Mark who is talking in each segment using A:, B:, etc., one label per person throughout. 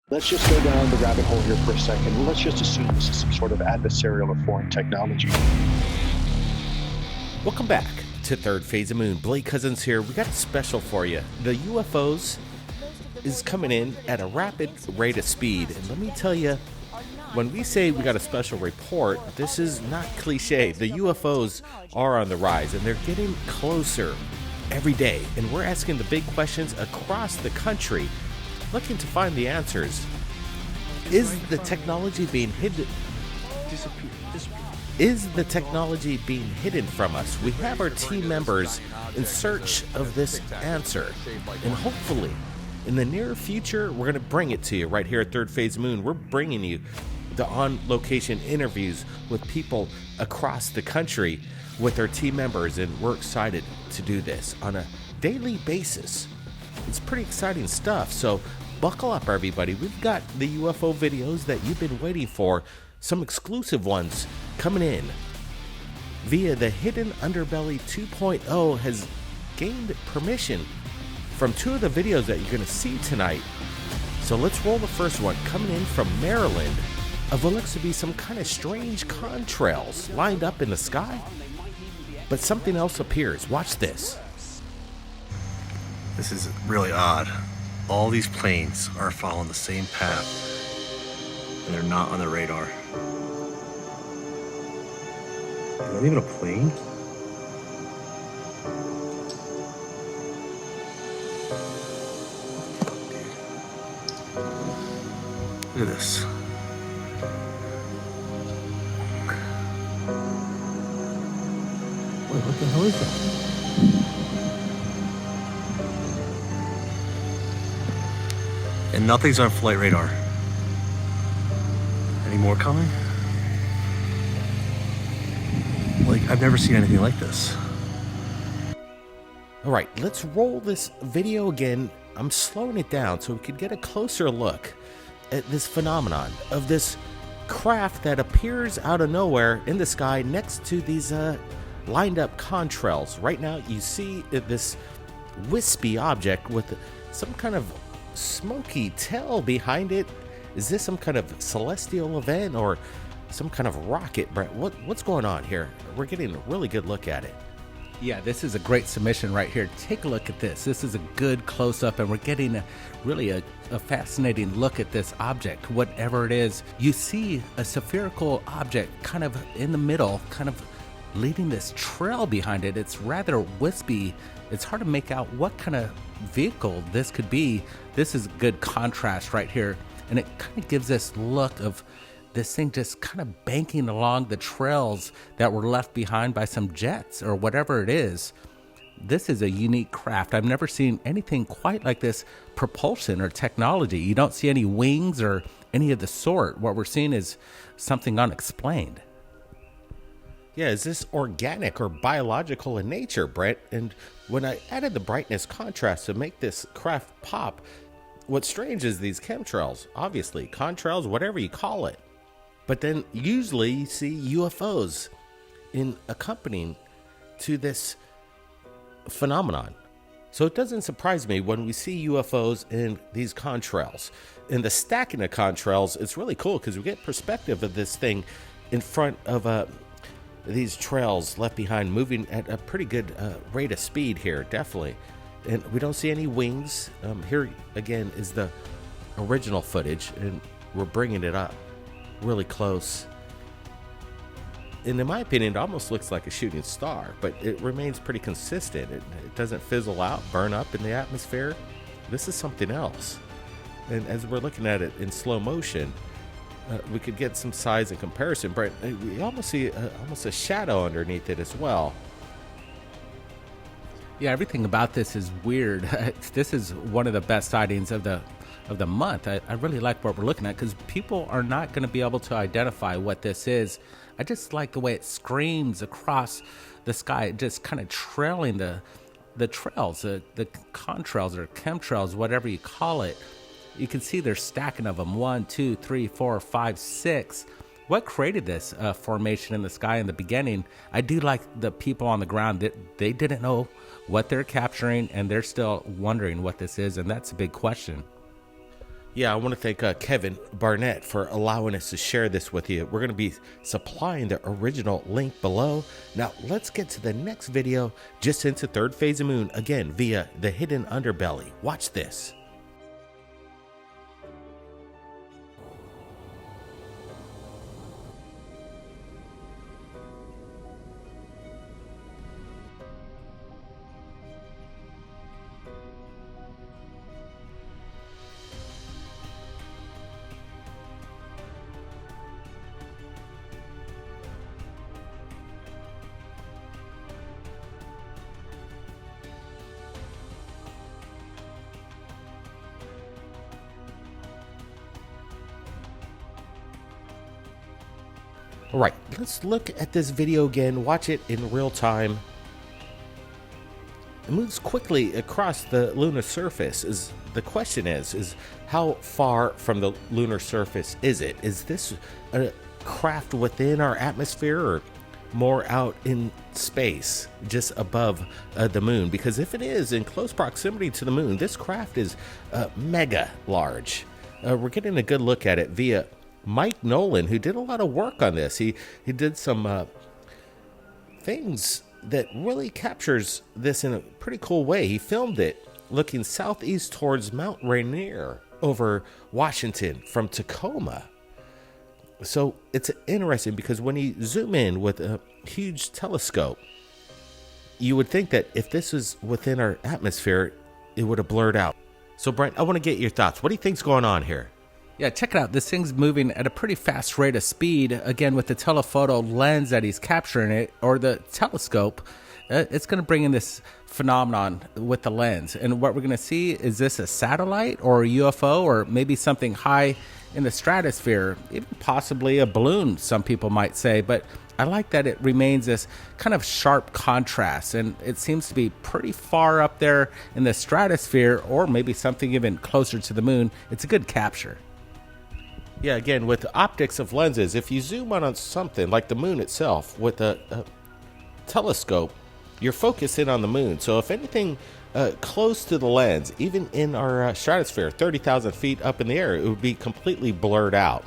A: Let's just go down the rabbit hole here for a second, and let's just assume this is some sort of adversarial or foreign technology.
B: Welcome back to Third Phase of Moon. Blake Cousins here. We got a special for you. The UFOs is coming in at a rapid rate of speed. And let me tell you, when we say we got a special report, this is not cliche. The UFOs are on the rise, and they're getting closer every day. And we're asking the big questions across the country, looking to find the answers. Is the technology being hidden? Is the technology being hidden from us? We have our team members in search of this answer. And hopefully, in the near future, we're going to bring it to you right here at Third Phase Moon. We're bringing you the on-location interviews with people across the country with our team members. And we're excited to do this on a daily basis. It's pretty exciting stuff, so buckle up, everybody. We've got the UFO videos that you've been waiting for, some exclusive ones coming in via the Hidden Underbelly 2.0 has gained permission from two of the videos that you're going to see tonight. So let's roll the first one, coming in from Maryland, of what looks to be some kind of strange contrails lined up in the sky, but something else appears. Watch this.
C: This is really odd. All these planes are following the same path, and they're not on the radar. Is that even a plane? Look at this. Wait, what the hell is that? And nothing's on flight radar. Any more coming? Like, I've never seen anything like this.
B: All right, let's roll this video again. I'm slowing it down so we could get a closer look at this phenomenon of this craft that appears out of nowhere in the sky next to these lined up contrails. Right now, you see this wispy object with some kind of smoky tail behind it. Is this some kind of celestial event or some kind of rocket, Brett? What's going on here? We're getting a really good look at it.
D: Yeah, this is a great submission right here. Take a look at this. This is a good close-up, and we're getting a fascinating look at this object, whatever it is. You see a spherical object kind of in the middle, kind of leading this trail behind it. It's rather wispy. It's hard to make out what kind of vehicle this could be. This is good contrast right here, and it kind of gives this look of this thing just kind of banking along the trails that were left behind by some jets or whatever it is. This is a unique craft. I've never seen anything quite like this propulsion or technology. You don't see any wings or any of the sort. What we're seeing is something unexplained.
B: Yeah, is this organic or biological in nature, Brett? And when I added the brightness contrast to make this craft pop, what's strange is these chemtrails, obviously, contrails, whatever you call it. But then usually you see UFOs in accompanying to this phenomenon. So it doesn't surprise me when we see UFOs in these contrails. In the stacking of contrails, it's really cool because we get perspective of this thing in front of these trails left behind, moving at a pretty good rate of speed here, definitely. And we don't see any wings. Here again is the original footage, and we're bringing it up really close. And in my opinion, it almost looks like a shooting star, but it remains pretty consistent. It doesn't fizzle out, burn up in the atmosphere. This is something else. And as we're looking at it in slow motion, we could get some size and comparison, but we almost see almost a shadow underneath it as well.
D: Yeah, everything about this is weird. This is one of the best sightings of the month. I really like what we're looking at because people are not going to be able to identify what this is. I just like the way it screams across the sky, just kind of trailing the trails, the contrails or chemtrails, whatever you call it. You can see there's stacking of them, 1, 2, 3, 4, 5, 6. What created this formation in the sky in the beginning? I do like the people on the ground that they didn't know what they're capturing, and they're still wondering what this is, and that's a big question.
B: Yeah, I want to thank Kevin Barnett for allowing us to share this with you. We're going to be supplying the original link below. Now, let's get to the next video just into third phase of moon, again, via the hidden underbelly. Watch this. All right, let's look at this video again, watch it in real time. It moves quickly across the lunar surface. The question is how far from the lunar surface is it? Is this a craft within our atmosphere or more out in space, just above the moon? Because if it is in close proximity to the moon, this craft is mega large. We're getting a good look at it via Mike Nolan, who did a lot of work on this. He did some things that really captures this in a pretty cool way. He filmed it looking southeast towards Mount Rainier over Washington from Tacoma. So it's interesting because when you zoom in with a huge telescope, you would think that if this was within our atmosphere, it would have blurred out. So Brent, I want to get your thoughts. What do you think's going on here?
D: Yeah, check it out. This thing's moving at a pretty fast rate of speed. Again, with the telephoto lens that he's capturing it, or the telescope, it's going to bring in this phenomenon with the lens. And what we're going to see, is this a satellite or a UFO or maybe something high in the stratosphere, even possibly a balloon, some people might say. But I like that it remains this kind of sharp contrast, and it seems to be pretty far up there in the stratosphere, or maybe something even closer to the moon. It's a good capture.
B: Yeah, again, with the optics of lenses, if you zoom on something like the moon itself with a telescope, you're focused in on the moon. So if anything close to the lens, even in our stratosphere, 30,000 feet up in the air, it would be completely blurred out.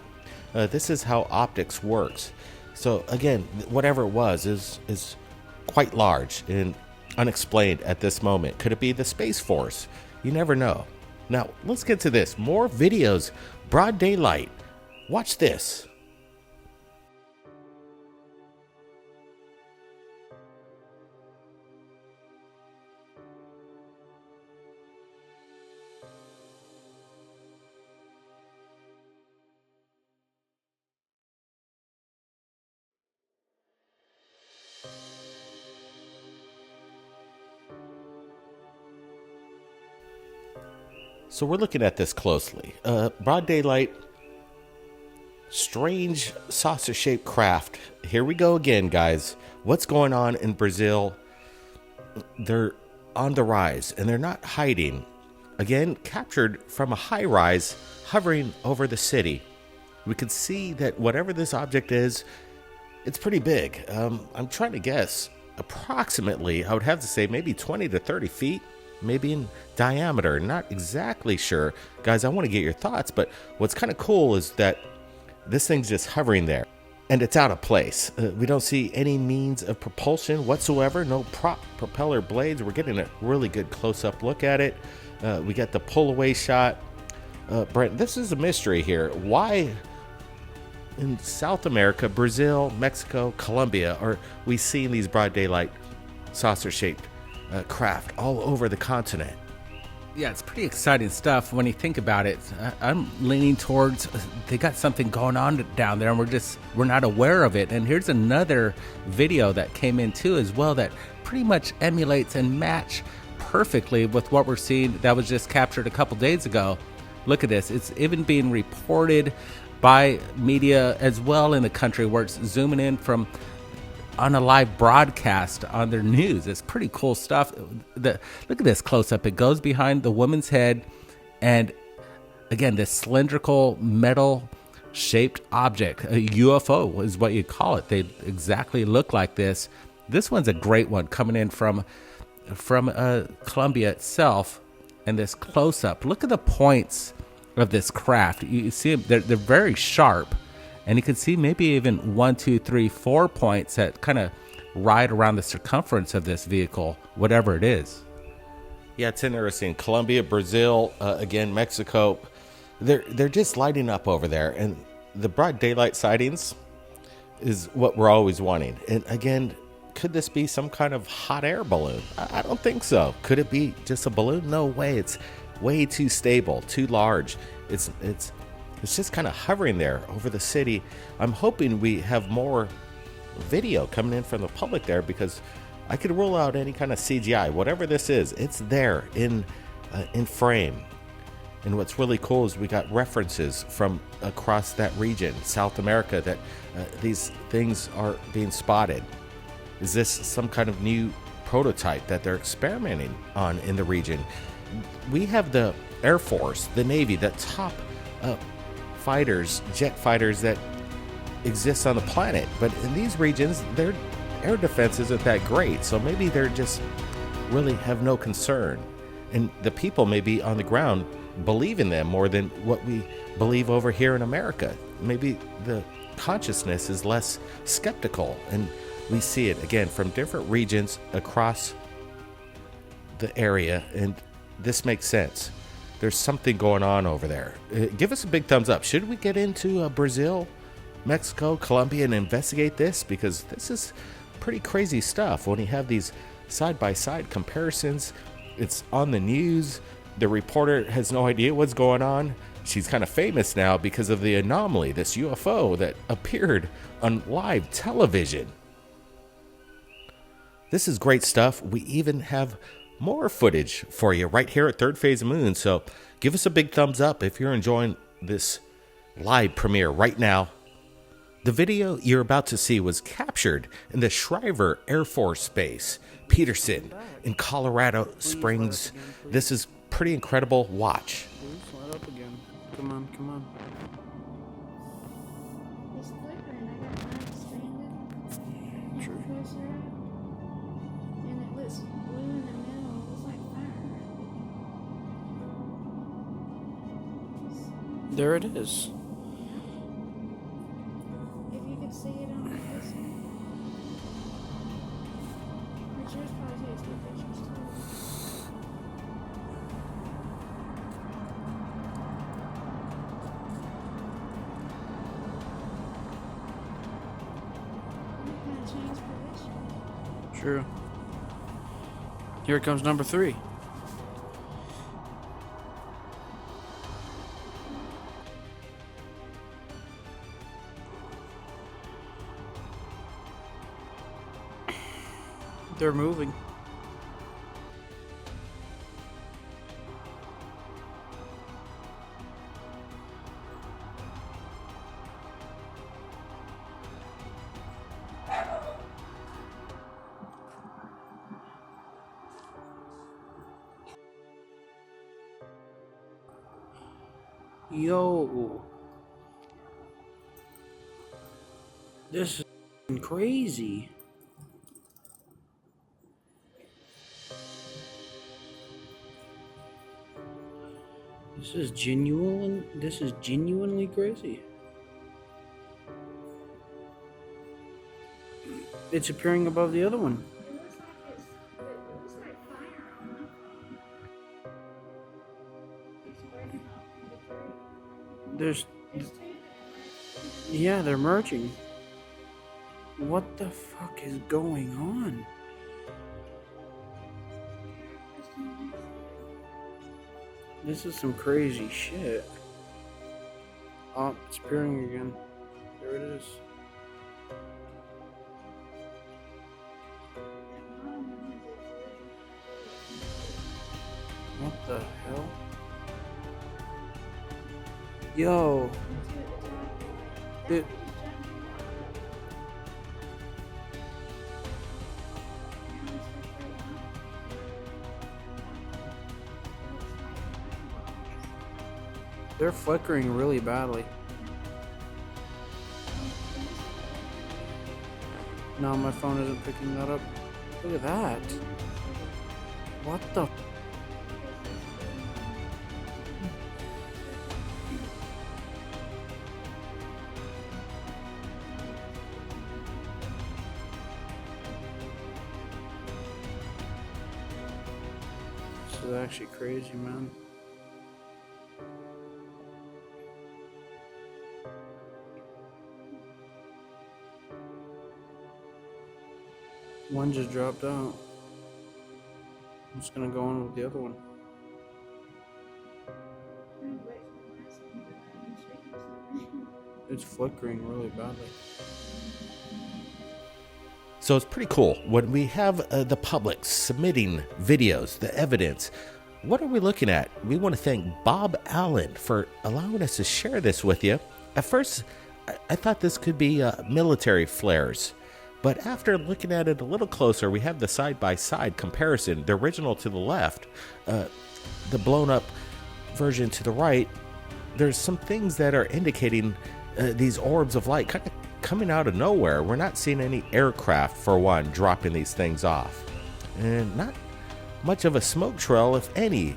B: This is how optics works. So again, whatever it was is quite large and unexplained at this moment. Could it be the Space Force? You never know. Now, let's get to this. More videos, broad daylight. Watch this. So we're looking at this closely. Broad daylight, strange saucer-shaped craft. Here we go again, guys. What's going on in Brazil? They're on the rise, and they're not hiding. Again, captured from a high rise, hovering over the city. We can see that whatever this object is, it's pretty big. I'm trying to guess. Approximately, I would have to say maybe 20 to 30 feet. Maybe in diameter, not exactly sure. Guys, I want to get your thoughts, but what's kind of cool is that this thing's just hovering there, and it's out of place. We don't see any means of propulsion whatsoever, no prop propeller blades. We're getting a really good close-up look at it. We got the pull-away shot. Brent, this is a mystery here. Why in South America, Brazil, Mexico, Colombia, are we seeing these broad daylight saucer-shaped craft all over the continent?
D: Yeah, it's pretty exciting stuff when you think about it. I'm leaning towards they got something going on down there, and we're not aware of it. And here's another video that came in too as well that pretty much emulates and match perfectly with what we're seeing that was just captured a couple days ago. Look at this. It's even being reported by media as well in the country, where it's zooming in from on a live broadcast on their news. It's pretty cool stuff. Look at this close up. It goes behind the woman's head, and again, this cylindrical metal shaped object, a UFO is what you call it. They exactly look like this. This one's a great one coming in from Colombia itself, and this close up. Look at the points of this craft. You see them, they're very sharp, and you can see maybe even 1, 2, 3, 4 points that kind of ride around the circumference of this vehicle, whatever it is.
B: Yeah, it's interesting. Colombia, Brazil, again, Mexico, they're just lighting up over there. And the broad daylight sightings is what we're always wanting. And again, could this be some kind of hot air balloon? I don't think so. Could it be just a balloon? No way. It's way too stable, too large. It's just kind of hovering there over the city. I'm hoping we have more video coming in from the public there, because I could rule out any kind of CGI. Whatever this is, it's there in frame. And what's really cool is we got references from across that region, South America, that these things are being spotted. Is this some kind of new prototype that they're experimenting on in the region? We have the Air Force, the Navy, the top fighters, jet fighters that exist on the planet. But in these regions, their air defense isn't that great. So maybe they're just really have no concern. And the people maybe on the ground believe in them more than what we believe over here in America. Maybe the consciousness is less skeptical, and we see it again from different regions across the area, and this makes sense. There's something going on over there. Give us a big thumbs up. Should we get into Brazil, Mexico, Colombia, and investigate this? Because this is pretty crazy stuff when you have these side-by-side comparisons. It's on the news. The reporter has no idea what's going on. She's kind of famous now because of the anomaly, this UFO that appeared on live television. This is great stuff. We even have more footage for you right here at Third Phase of Moon. So give us a big thumbs up if you're enjoying this live premiere right now. The video you're about to see was captured in the Shriver Air Force Base, Peterson, in Colorado Springs. This is pretty incredible. Watch.
E: Let up again. Come on, come on.
F: It's flickering. I got mine expanded.
E: Sure.
F: Closer up. And it looks blue in the middle. It looks like fire.
E: There it is.
F: If you could see it on this one. Yours probably takes good pictures too.
E: True. Here comes number 3. They're moving. Yo, this is crazy. This is genuine. This is genuinely crazy. It's appearing above the other one.
F: It looks like it looks like fire on it. It's breaking up the three.
E: There's,
F: There's two.
E: yeah, they're merging. What the fuck is going on? This is some crazy shit. Oh, it's appearing again. There it is. What the hell? Yo. It, they're flickering really badly. No, my phone isn't picking that up. Look at that. What the? is actually crazy, man. One just dropped out. I'm just gonna go on with the other one. It's flickering really badly.
B: So it's pretty cool when we have the public submitting videos, the evidence. What are we looking at? We want to thank Bob Allen for allowing us to share this with you. At first, I thought this could be military flares. But after looking at it a little closer, we have the side-by-side comparison. The original to the left, the blown-up version to the right. There's some things that are indicating these orbs of light kind of coming out of nowhere. We're not seeing any aircraft, for one, dropping these things off. And not much of a smoke trail, if any.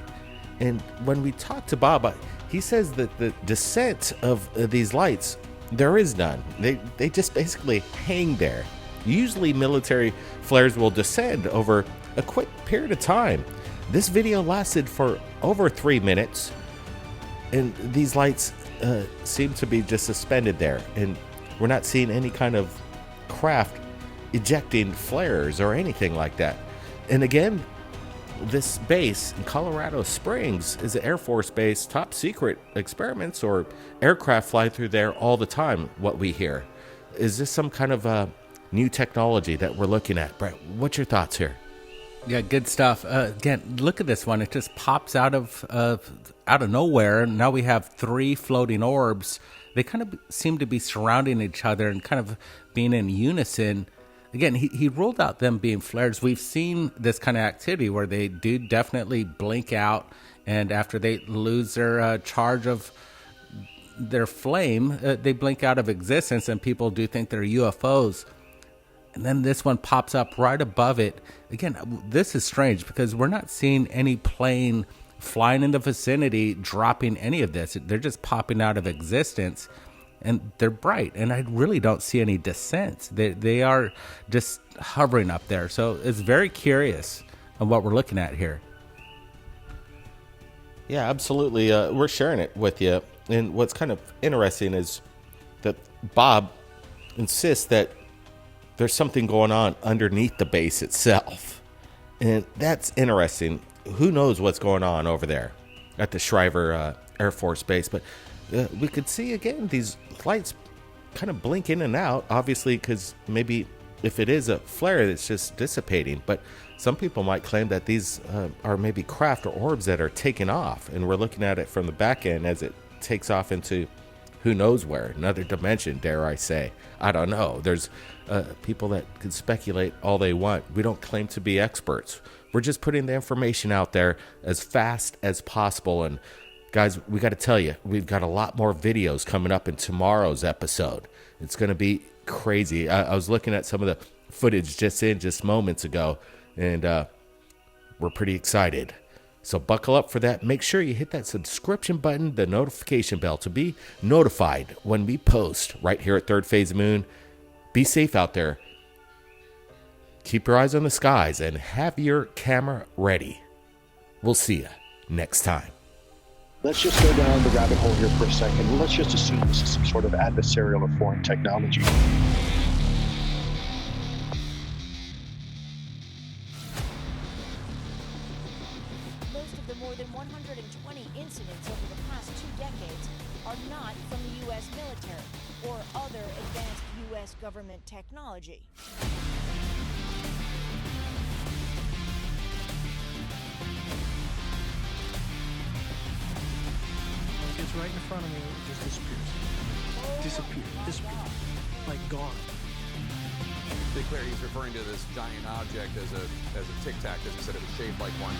B: And when we talk to Bob, he says that the descent of these lights, there is none. They just basically hang there. Usually military flares will descend over a quick period of time. This video lasted for over 3 minutes, and these lights seem to be just suspended there, and we're not seeing any kind of craft ejecting flares or anything like that. And again, this base in Colorado Springs is an Air Force base, top secret experiments or aircraft fly through there all the time, what we hear. Is this some kind of new technology that we're looking at? Brett, what's your thoughts here?
D: Yeah, good stuff. Again, look at this one. It just pops out of nowhere. Now we have 3 floating orbs. They kind of seem to be surrounding each other and kind of being in unison. Again, he ruled out them being flares. We've seen this kind of activity where they do definitely blink out, and after they lose their charge of their flame, they blink out of existence, and people do think they're UFOs. And then this one pops up right above it. Again, this is strange because we're not seeing any plane flying in the vicinity dropping any of this. They're just popping out of existence, and they're bright. And I really don't see any descents. They are just hovering up there. So it's very curious on what we're looking at here.
B: Yeah, absolutely. We're sharing it with you. And what's kind of interesting is that Bob insists that there's something going on underneath the base itself. And that's interesting. Who knows what's going on over there at the Shriver Air Force Base. But we could see, again, these lights kind of blink in and out, obviously, because maybe if it is a flare, it's just dissipating. But some people might claim that these are maybe craft or orbs that are taking off. And we're looking at it from the back end as it takes off into who knows where, another dimension, dare I say. I don't know. There's people that can speculate all they want. We don't claim to be experts. We're just putting the information out there as fast as possible. And guys, we got to tell you, we've got a lot more videos coming up in tomorrow's episode. It's going to be crazy. I was looking at some of the footage just moments ago, and we're pretty excited. So buckle up for that. Make sure you hit that subscription button, the notification bell, to be notified when we post right here at Third Phase of Moon. Be safe out there. Keep your eyes on the skies and have your camera ready. We'll see you next time.
A: Let's just go down the rabbit hole here for a second. Let's just assume this is some sort of adversarial or foreign technology.
G: Most of the more than 120 incidents over the past 2 decades are not from the U.S. military or other advanced U.S. government technology.
H: It gets right in front of me, it just disappears. Disappears. Like gone.
I: To be clear, he's referring to this giant object as a tic tac, as he said it was shaped like one.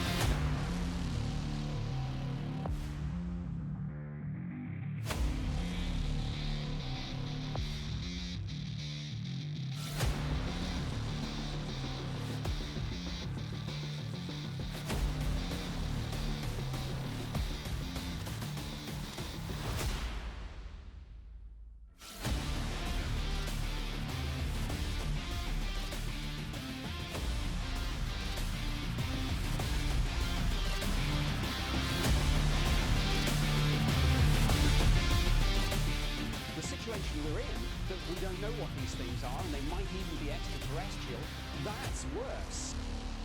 J: we're in that we don't know what these things are, and they might even be extraterrestrial, that's worse.